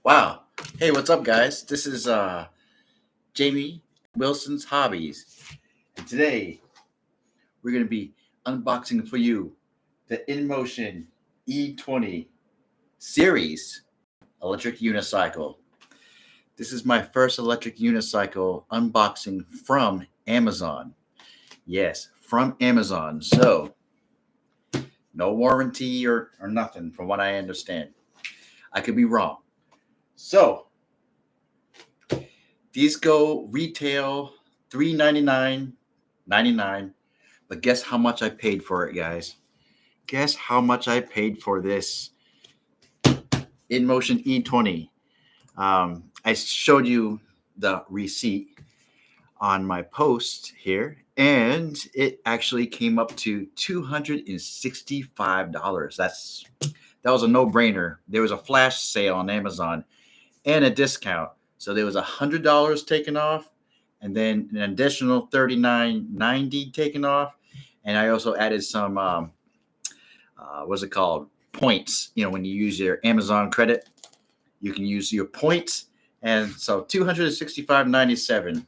Wow. Hey, what's up, guys? This is Jamie Wilson's Hobbies. And today we're going to be unboxing for you the iNMOTION E20 series electric unicycle. This is my first electric unicycle unboxing from Amazon. Yes, from Amazon. So, no warranty or nothing from what I understand. I could be wrong. So, these go retail $399.99. But guess how much I paid for it, guys? Guess how much I paid for this iNMOTION E20. I showed you the receipt on my post here, and it actually came up to $265. That was a no-brainer. There was a flash sale on Amazon and a discount. So there was $100 taken off, and then an additional $39.90 taken off. And I also added some, what's it called? Points. You know, when you use your Amazon credit, you can use your points. And so $265.97.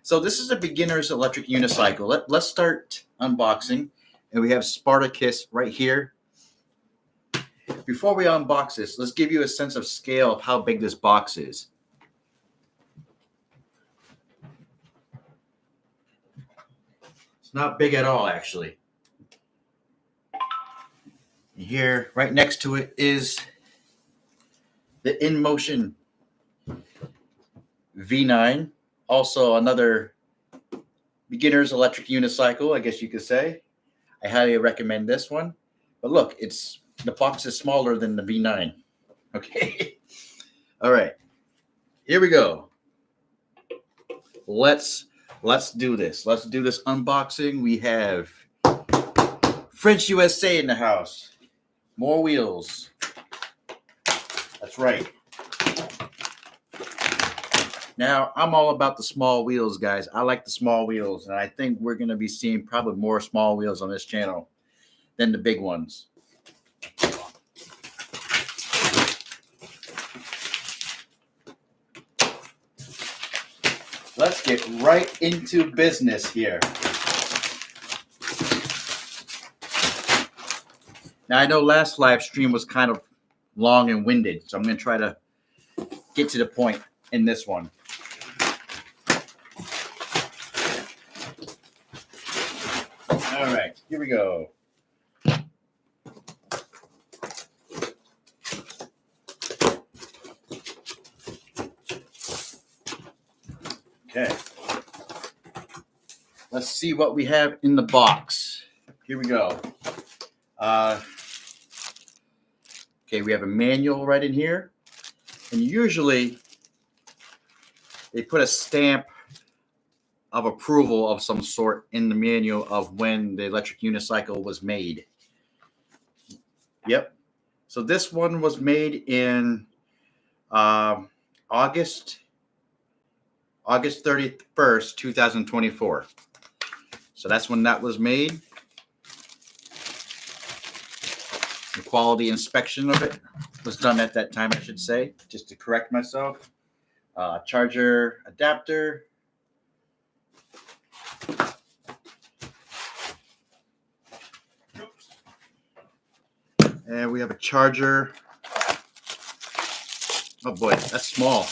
So this is a beginner's electric unicycle. Let's start unboxing. And we have Spartacus right here. Before we unbox this, let's give you a sense of scale of how big this box is. It's not big at all, actually. Here, right next to it, is the iNMOTION V9. Also another beginner's electric unicycle, I guess you could say. I highly recommend this one. But look, the box is smaller than the V9. Okay. All right. Here we go. Let's do this. Let's do this unboxing. We have French USA in the house. More wheels. That's right. Now, I'm all about the small wheels, guys. I like the small wheels, and I think we're going to be seeing probably more small wheels on this channel than the big ones. Let's get right into business here. Now, I know last live stream was kind of long and winded, so I'm going to try to get to the point in this one. All right, here we go. Okay. Let's see what we have in the box. Here we go. Okay, we have a manual right in here. And usually they put a stamp of approval of some sort in the manual of when the electric unicycle was made. Yep. So this one was made in August 31st, 2024. So that's when that was made. The quality inspection of it was done at that time, I should say, just to correct myself. Charger adapter. And we have a charger. Oh boy, that's small.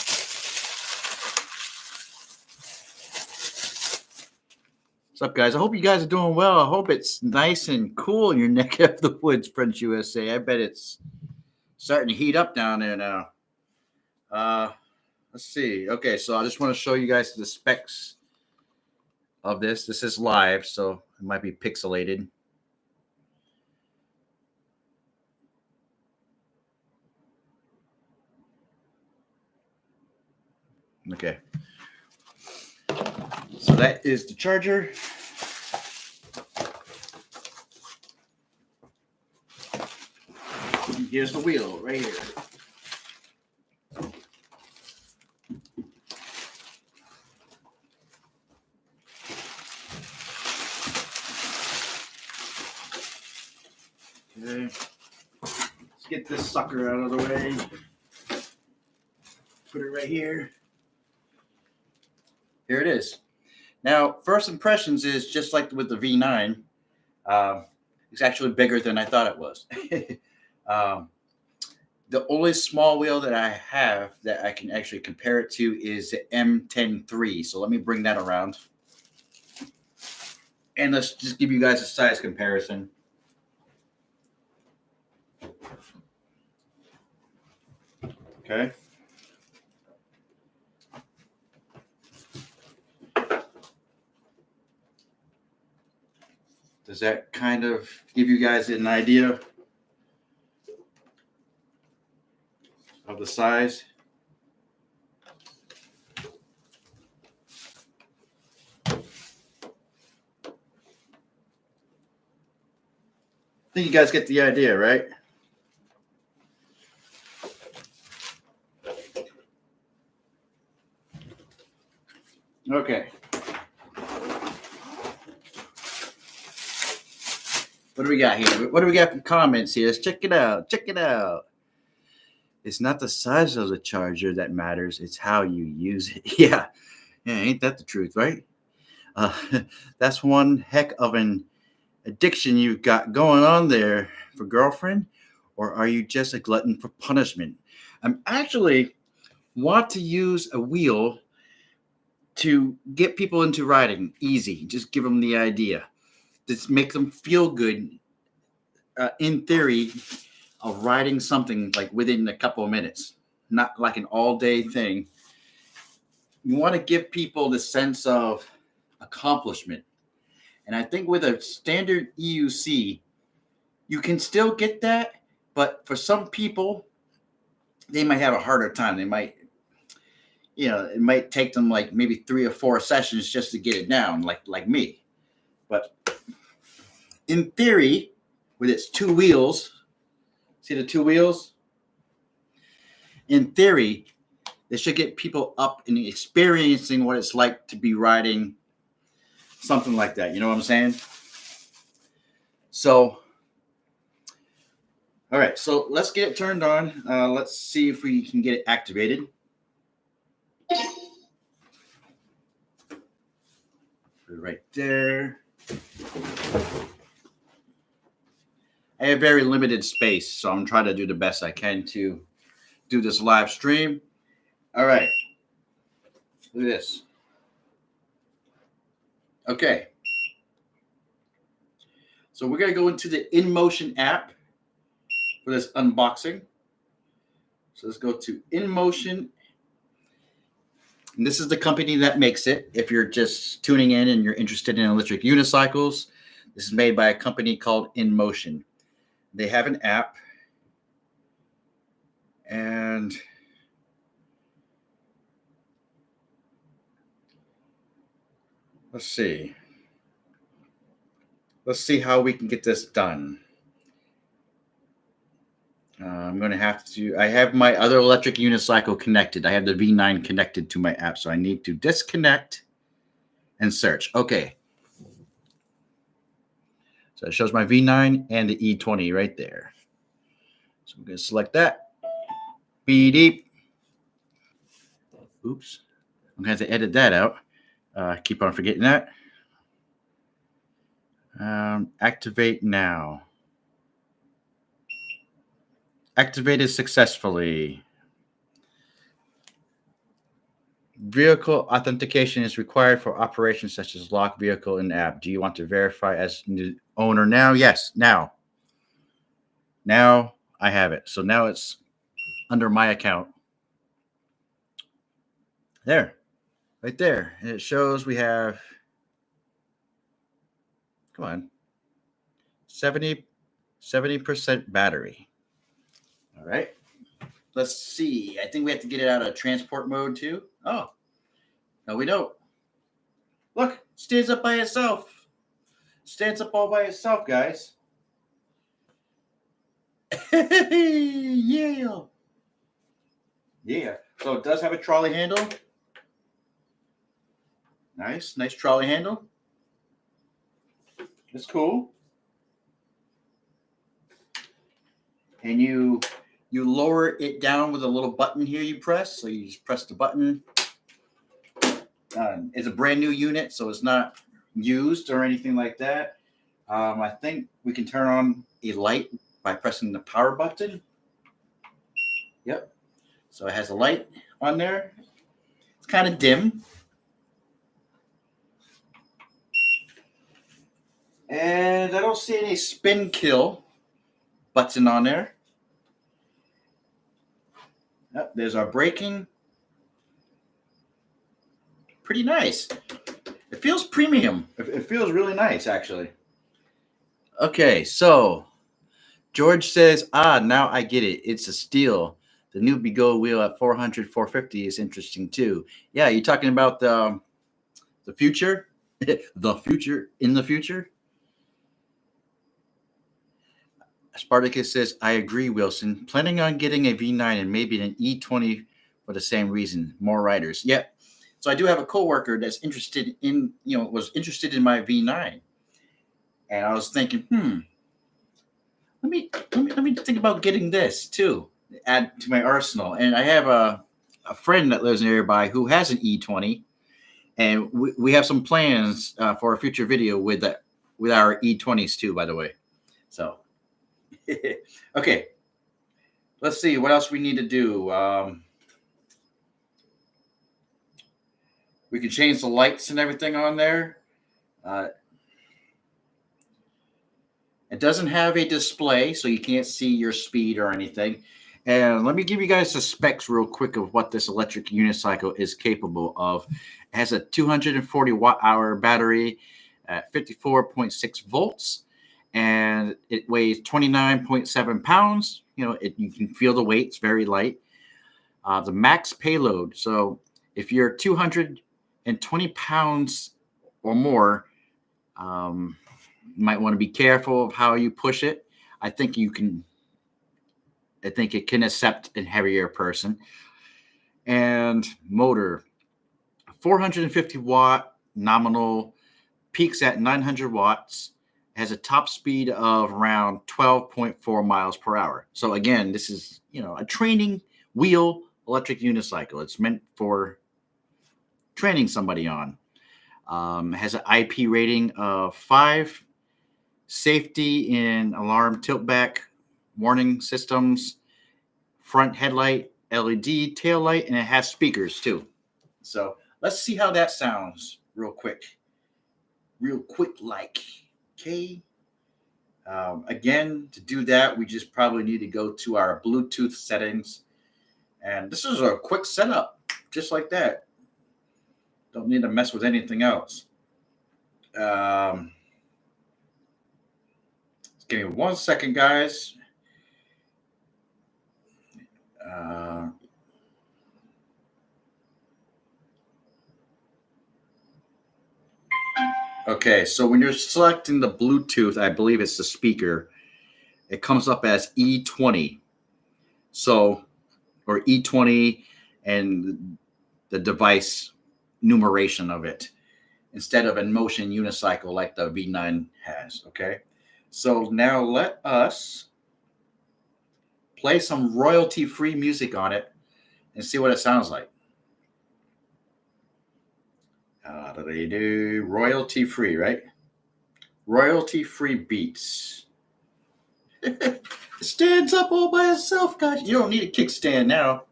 What's up, guys? I hope you guys are doing well. I hope it's nice and cool in your neck of the woods, French USA. I bet it's starting to heat up down there now. Let's see. Okay, so I just want to show you guys the specs of this. This is live, so it might be pixelated. Okay. So that is the charger. And here's the wheel right here. Okay. Let's get this sucker out of the way. Put it right here. Here it is. Now, first impressions is just like with the V9. It's actually bigger than I thought it was. um, the only small wheel that I have that I can actually compare it to is the M10 So let me bring that around. And let's just give you guys a size comparison. Okay. Does that kind of give you guys an idea of the size? I think you guys get the idea, right? Okay. What do we got here? What do we got for comments here? Let's check it out. Check it out. It's not the size of the charger that matters. It's how you use it. Yeah. Ain't that the truth, right? That's one heck of an addiction you've got going on there for girlfriend. Or are you just a glutton for punishment? I'm actually want to use a wheel to get people into riding easy. Just give them the idea. Just make them feel good. In theory, of riding something like within a couple of minutes, not like an all-day thing. You want to give people the sense of accomplishment. And I think with a standard EUC, you can still get that, but for some people, they might have a harder time. They might, it might take them like maybe 3 or 4 sessions just to get it down, like me. But in theory, with its 2 wheels, see the 2 wheels? In theory, they should get people up and experiencing what it's like to be riding something like that. You know what I'm saying? So, all right. So let's get it turned on. Let's see if we can get it activated. Put it right there. I have very limited space, so I'm trying to do the best I can to do this live stream. All right. Look at this. Okay. So we're going to go into the iNMOTION app for this unboxing. So let's go to iNMOTION. And this is the company that makes it. If you're just tuning in and you're interested in electric unicycles, this is made by a company called iNMOTION. They have an app. And let's see. Let's see how we can get this done. I'm going to have to, I have my other electric unicycle connected. I have the V9 connected to my app, so I need to disconnect and search. Okay. So it shows my V9 and the E20 right there. So I'm going to select that. Beep. Oops. I'm going to have to edit that out. Keep on forgetting that. Activate now. Activated successfully. Vehicle authentication is required for operations such as lock vehicle in app. Do you want to verify as new owner now? Yes, now. Now I have it. So now it's under my account. There, right there. And it shows we have, come on, 70% battery. All right. Let's see. I think we have to get it out of transport mode too. Oh, no, we don't. Look, it stands up by itself. Stands up all by itself, guys. Yeah. Yeah. So it does have a trolley handle. Nice trolley handle. It's cool. And you You lower it down with a little button here you press. So you just press the button. It's a brand new unit, so it's not used or anything like that. I think we can turn on a light by pressing the power button. Yep. So it has a light on there. It's kind of dim. And I don't see any spin kill button on there. Yep, there's our braking. Pretty nice. It feels premium. It feels really nice, actually. Okay, so George says, now I get it. It's a steal. The new Bigot wheel at 400, 450 is interesting too. Yeah, you're talking about the future? The future in the future? Spartacus says, I agree, Wilson. Planning on getting a V9 and maybe an E20 for the same reason. More riders. Yeah. So I do have a coworker that's interested in, was interested in my V9. And I was thinking, let me think about getting this too, add to my arsenal. And I have a friend that lives nearby who has an E20, and we have some plans for a future video with our E20s too, by the way. So, okay, let's see what else we need to do. We can change the lights and everything on there. It doesn't have a display, so you can't see your speed or anything. And let me give you guys the specs real quick of what this electric unicycle is capable of. It has a 240 watt-hour battery at 54.6 volts, and it weighs 29.7 pounds. You can feel the weight. It's very light. The max payload. So if you're 220 pounds or more, you might want to be careful of how you push it. I think it can accept a heavier person. And motor, 450 watt nominal, peaks at 900 watts, has a top speed of around 12.4 miles per hour. So again, this is, a training wheel electric unicycle. It's meant for training somebody on. Has an IP rating of 5, safety in alarm tilt back, warning systems, front headlight, LED tail light, and it has speakers too. So let's see how that sounds real quick like. Okay. Again, to do that, we just probably need to go to our Bluetooth settings. And this is a quick setup, just like that. Don't need to mess with anything else. Give me 1 second, guys. Okay, so when you're selecting the Bluetooth, I believe it's the speaker, it comes up as E20. So, or E20 and the device numeration of it, instead of iNMOTION unicycle like the V9 has, okay? So now let us play some royalty-free music on it and see what it sounds like. Royalty-free, right? Royalty-free beats. It stands up all by itself, guys. You don't need a kickstand now.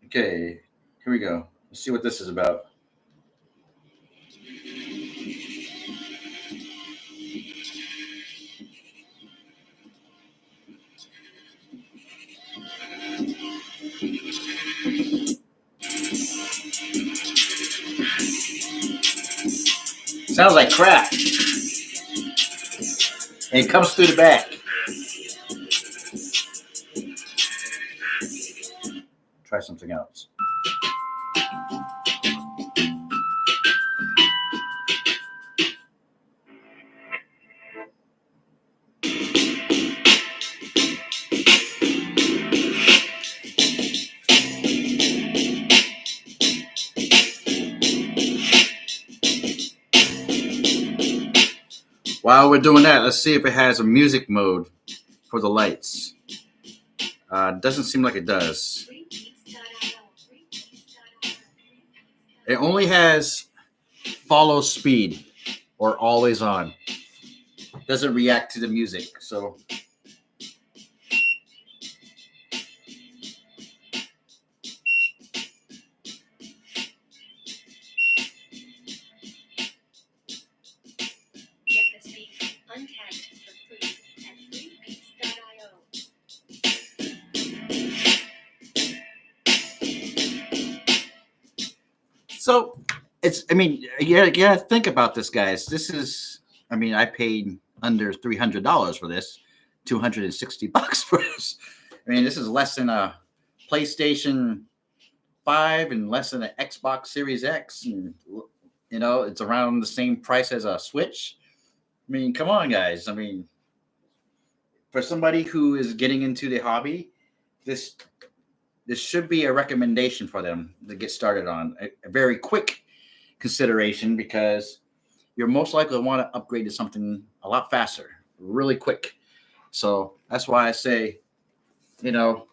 Okay, here we go. Let's see what this is about. Sounds like crap. And it comes through the back. Try something else. While we're doing that, let's see if it has a music mode for the lights. Doesn't seem like it does. It only has follow speed or always on. Doesn't react to the music. So Get the speed untagged for free at freebeats.io. So it's, I mean, yeah, think about this, guys. This is, I mean, I paid under $300 for this, $260 for this. I mean, this is less than a PlayStation 5 and less than an Xbox Series X. And, you know, it's around the same price as a Switch. I mean, come on, guys. I mean, for somebody who is getting into the hobby, this should be a recommendation for them to get started on. A very quick consideration, because you're most likely to want to upgrade to something a lot faster, really quick. So that's why I say, you know,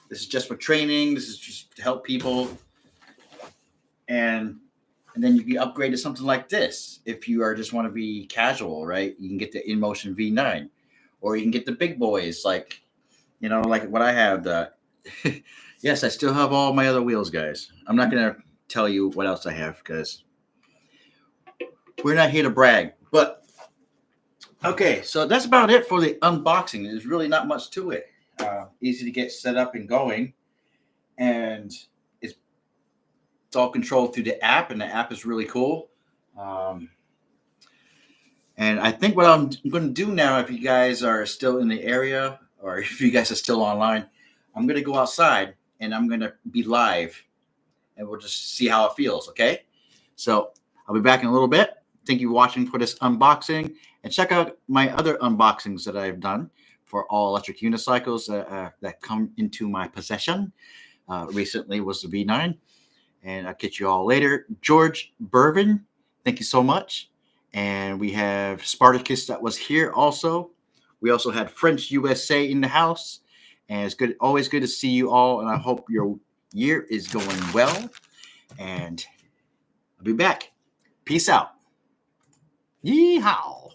this is just for training. This is just to help people. And then you can upgrade to something like this. If you are just want to be casual, right? You can get the iNMOTION V9, or you can get the big boys like, you know, like what I have. The yes, I still have all my other wheels, guys. I'm not gonna tell you what else I have because we're not here to brag. But okay, so that's about it for the unboxing. There's really not much to it. Easy to get set up and going, and it's all controlled through the app, and the app is really cool. And I think what I'm going to do now, if you guys are still in the area, or if you guys are still online, I'm going to go outside and I'm going to be live, and we'll just see how it feels. Okay. So I'll be back in a little bit. Thank you for watching for this unboxing, and check out my other unboxings that I've done for all electric unicycles that come into my possession. Recently was the V9, and I'll catch you all later. George Bervin, thank you so much. And we have Spartacus that was here also. We also had French USA in the house. And it's good, always good to see you all. And I hope your year is going well. And I'll be back. Peace out. Yeehaw.